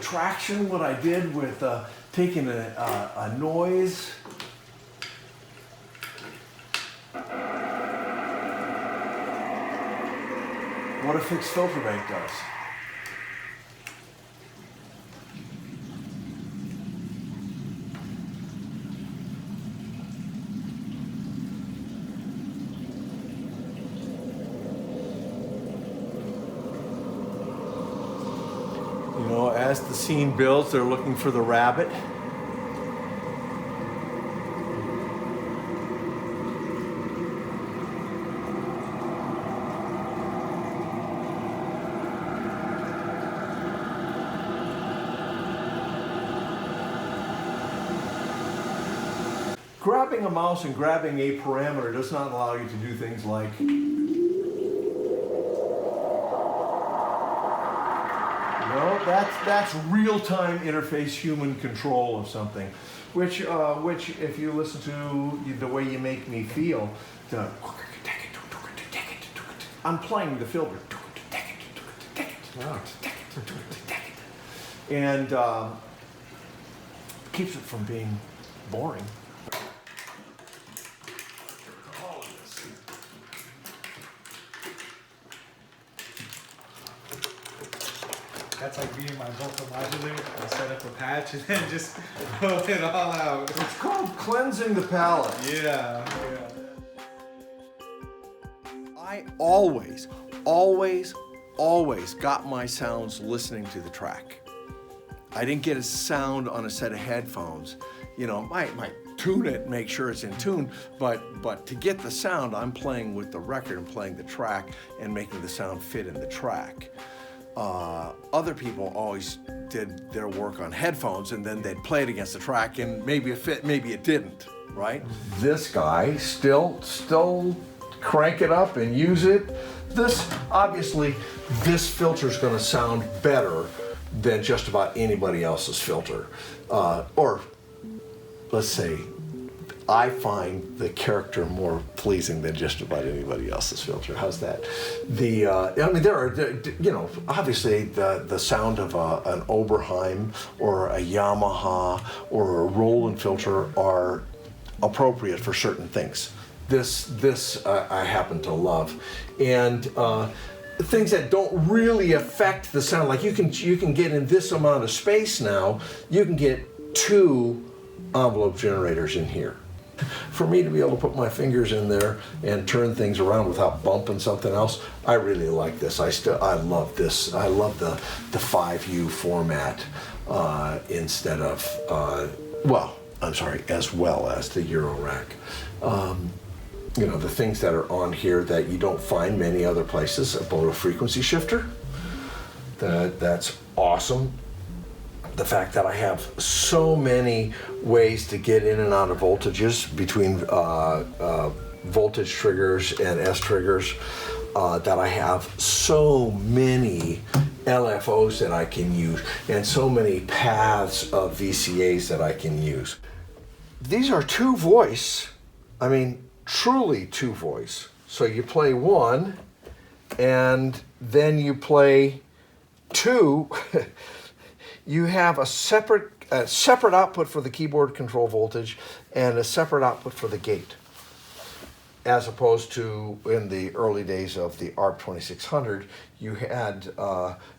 attraction what I did with taking a noise. What a fixed filter bank does. You know, as the scene builds, they're looking for the rabbit. Grabbing a mouse and grabbing a parameter does not allow you to do things like that's real-time interface human control of something, which if you listen to the way you make me feel, I'm playing the filter, and keeps it from being boring. That's like being my vocal modulator. I set up a patch and then just pull it all out. It's called cleansing the palette. Yeah. I always got my sounds listening to the track. I didn't get a sound on a set of headphones. You know, might tune it, make sure it's in tune, but to get the sound, I'm playing with the record and playing the track and making the sound fit in the track. Other people always did their work on headphones and then they'd play it against the track and maybe it fit, maybe it didn't, right? This guy still crank it up and use it. Obviously, this filter's gonna sound better than just about anybody else's filter. Or let's say, I find the character more pleasing than just about anybody else's filter. How's that? I mean, there are, you know, obviously the sound of an Oberheim or a Yamaha or a Roland filter are appropriate for certain things. This I happen to love, and things that don't really affect the sound, like you can get in this amount of space now, you can get 2 envelope generators in here. For me to be able to put my fingers in there and turn things around without bumping something else, I really like this. I love this. I love the 5U format instead of, as well as the Eurorack. You know, the things that are on here that you don't find many other places, about a frequency shifter. That's awesome. The fact that I have so many ways to get in and out of voltages between voltage triggers and S triggers, that I have so many LFOs that I can use and so many paths of VCAs that I can use. These are 2 voice, I mean truly 2 voice. So you play 1 and then you play 2. You have a separate output for the keyboard control voltage and a separate output for the gate, as opposed to in the early days of the ARP 2600, you had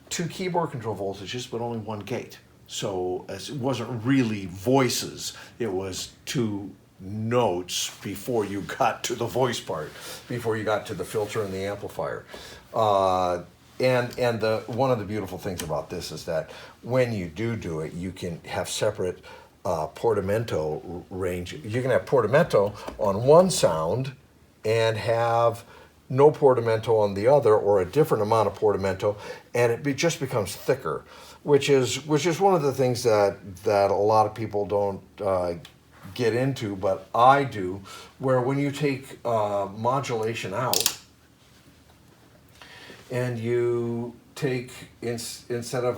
2 keyboard control voltages but only 1 gate. So it wasn't really voices, it was 2 notes before you got to the voice part, before you got to the filter and the amplifier. And one of the beautiful things about this is that when you do it, you can have separate portamento range. You can have portamento on one sound and have no portamento on the other, or a different amount of portamento, and it just becomes thicker, which is one of the things that a lot of people don't get into, but I do, where when you take modulation out, and you take, instead of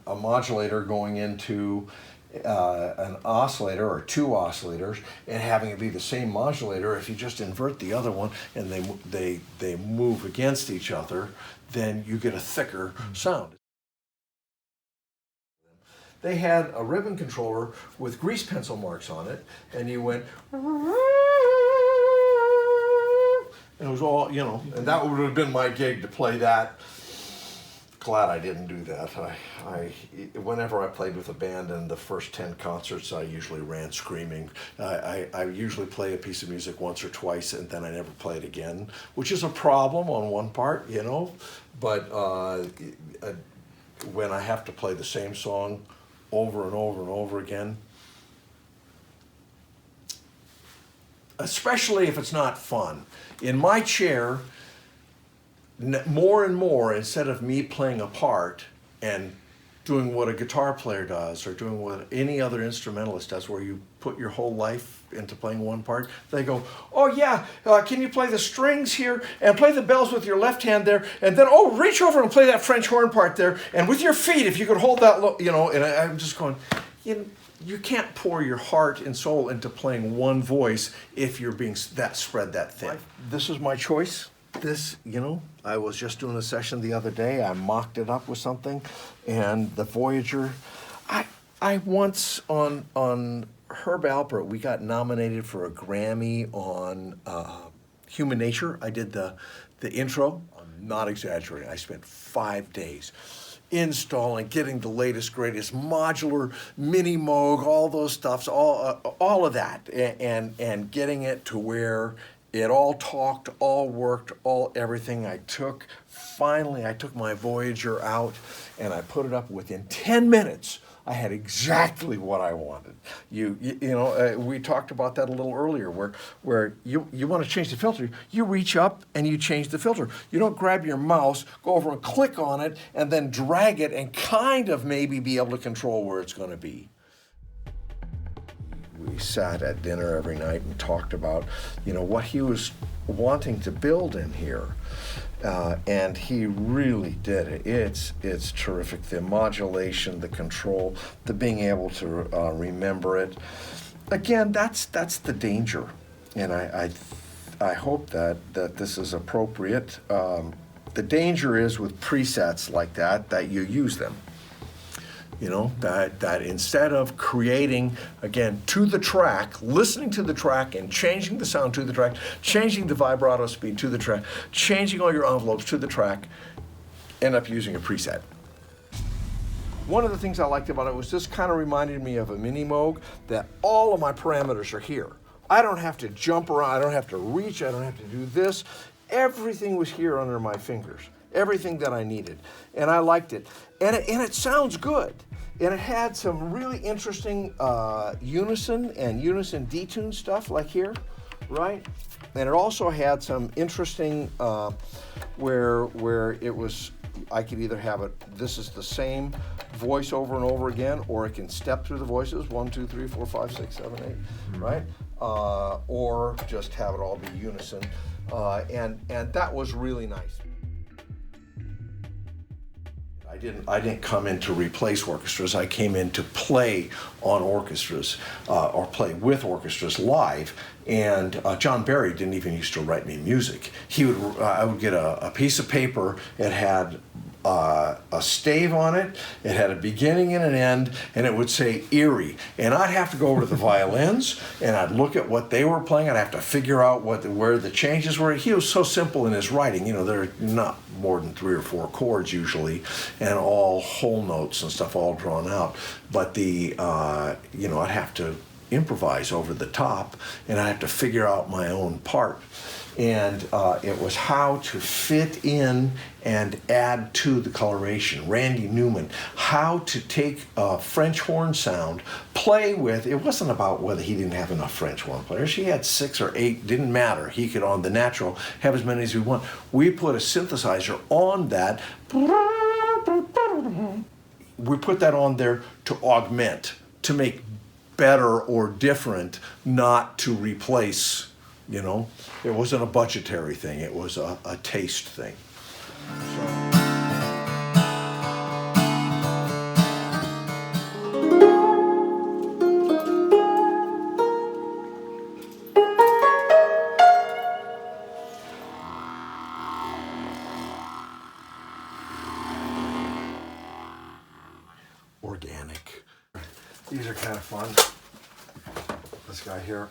a modulator going into an oscillator or 2 oscillators and having it be the same modulator, if you just invert the other one and they move against each other, then you get a thicker sound. they had a ribbon controller with grease pencil marks on it, and you went, and it was all, you know, and that would have been my gig to play that. Glad I didn't do that. Whenever I played with a band in the first 10 concerts, I usually ran screaming. I usually play a piece of music once or twice, and then I never play it again, which is a problem on one part, you know. But when I have to play the same song over and over and over again, especially if it's not fun, in my chair, more and more, instead of me playing a part and doing what a guitar player does or doing what any other instrumentalist does, where you put your whole life into playing one part, they go, oh yeah, can you play the strings here and play the bells with your left hand there, and then, oh, reach over and play that French horn part there, and with your feet, if you could hold that low, you know. And I'm just going, you can't pour your heart and soul into playing one voice if you're being that spread that thin. This is my choice. This, you know, I was just doing a session the other day. I mocked it up with something, and the Voyager. I once on Herb Alpert, we got nominated for a Grammy on Human Nature. I did the intro. I'm not exaggerating. I spent 5 days installing, getting the latest, greatest modular, MiniMoke, all those stuffs, all of that, and getting it to where it all talked, all worked, everything. Finally I took my Voyager out and I put it up. Within 10 minutes. I had exactly what I wanted. You know, we talked about that a little earlier, where you want to change the filter, you reach up and you change the filter. You don't grab your mouse, go over and click on it, and then drag it and kind of maybe be able to control where it's going to be. We sat at dinner every night and talked about, you know, what he was wanting to build in here. And he really did it. It's terrific. The modulation, the control, the being able to remember it. Again, that's the danger. And I hope that this is appropriate. The danger is with presets like that you use them. You know, that instead of creating, again, to the track, listening to the track and changing the sound to the track, changing the vibrato speed to the track, changing all your envelopes to the track, end up using a preset. One of the things I liked about it was this kind of reminded me of a MiniMoke, that all of my parameters are here. I don't have to jump around, I don't have to reach, I don't have to do this. Everything was here under my fingers. Everything that I needed, and I liked it, and it sounds good, and it had some really interesting unison and unison detune stuff like here, right? And it also had some interesting where it was, I could either have it, this is the same voice over and over again, or it can step through the voices 1, 2, 3, 4, 5, 6, 7, 8, right? Or just have it all be unison, and that was really nice. I didn't come in to replace orchestras. I came in to play on orchestras or play with orchestras live. And John Barry didn't even used to write me music. I would get a piece of paper. It had a stave on it. It had a beginning and an end, and it would say Erie. And I'd have to go over to the violins, and I'd look at what they were playing. I'd have to figure out where the changes were. He was so simple in his writing. You know, there are not more than 3 or 4 chords usually, and all whole notes and stuff all drawn out. But you know, I'd have to improvise over the top, and I'd have to figure out my own part. And it was how to fit in and add to the coloration. Randy Newman, how to take a French horn sound, play with, it wasn't about whether he didn't have enough French horn players. He had 6 or 8, didn't matter. He could, on the natural, have as many as we want. We put a synthesizer on that. We put that on there to augment, to make better or different, not to replace. You know, it wasn't a budgetary thing, it was a taste thing. Organic. These are kind of fun. This guy here.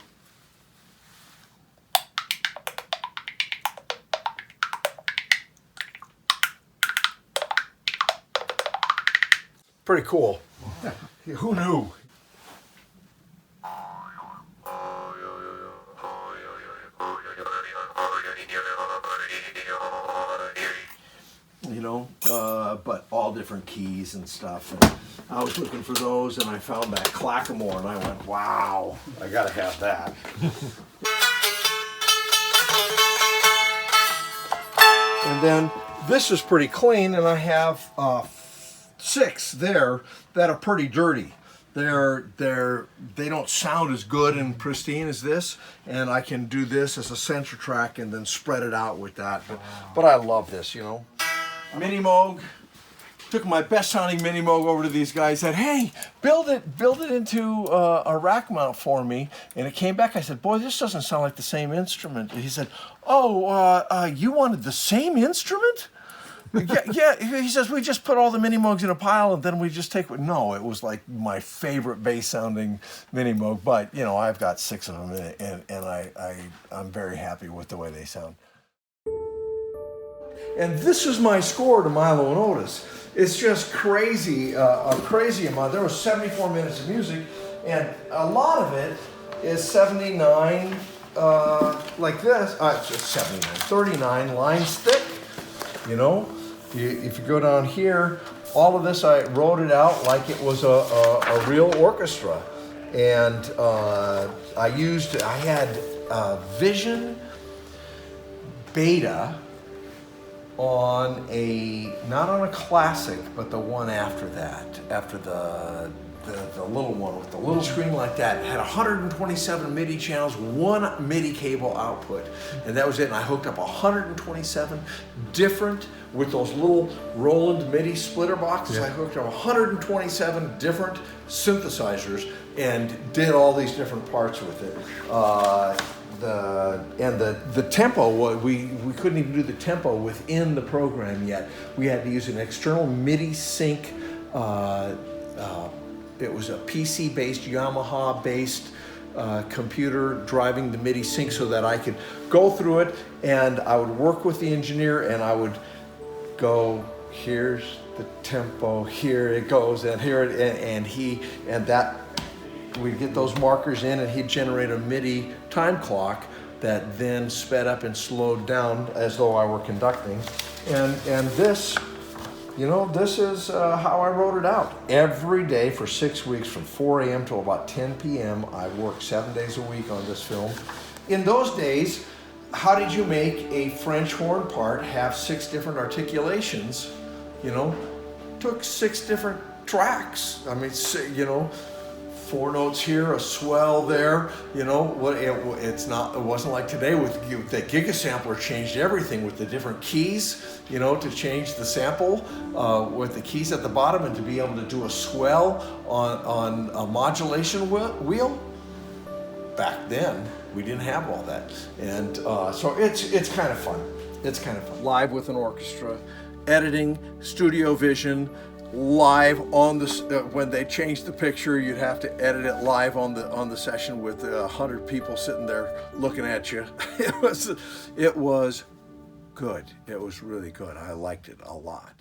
Pretty cool. Who knew? You know, but all different keys and stuff. And I was looking for those, and I found that Clackamore, and I went, wow, I gotta have that. And then this is pretty clean, and I have 6 there that are pretty dirty. They don't sound as good and pristine as this, and I can do this as a center track and then spread it out with that. But I love this, you know. MiniMoke. Took my best sounding MiniMoke over to these guys. Said, "Hey, build it into a rack mount for me." And it came back. I said, "Boy, this doesn't sound like the same instrument." And he said, "Oh, you wanted the same instrument?" yeah. He says, "We just put all the MiniMokes in a pile and then we just take." No, it was like my favorite bass sounding MiniMoke. But you know, I've got 6 of them, and I'm very happy with the way they sound. And this is my score to Milo and Otis. It's just crazy, a crazy amount. There was 74 minutes of music, and a lot of it is 79, like this. It's just 79, 39 lines thick. You know, if you go down here, all of this I wrote it out like it was a real orchestra, and I had Vision Beta on not on a classic, but the one after that, after the little one with the little screen like that. It had 127 MIDI channels, 1 MIDI cable output, and that was it. And I hooked up 127 different, with those little Roland MIDI splitter boxes. I hooked up 127 different synthesizers and did all these different parts with it. The tempo, we couldn't even do the tempo within the program yet. We had to use an external MIDI sync. It was a PC-based, Yamaha-based computer driving the MIDI sync so that I could go through it, and I would work with the engineer, and I would go, here's the tempo, here it goes, and here it, we'd get those markers in, and he'd generate a MIDI time clock that then sped up and slowed down as though I were conducting. And this, you know, this is how I wrote it out. Every day for 6 weeks, from 4 a.m. to about 10 p.m., I worked 7 days a week on this film. In those days, how did you make a French horn part have 6 different articulations? You know, took 6 different tracks. I mean, you know, 4 notes here, a swell there. You know, it wasn't like today with the Gigasampler changed everything with the different keys. You know, to change the sample with the keys at the bottom, and to be able to do a swell on a modulation wheel. Back then, we didn't have all that, and so it's kind of fun. It's kind of fun. Live with an orchestra, editing, studio vision. Live on the when they changed the picture, you'd have to edit it live on the session with 100 people sitting there looking at you. It was good. It was really good. I liked it a lot.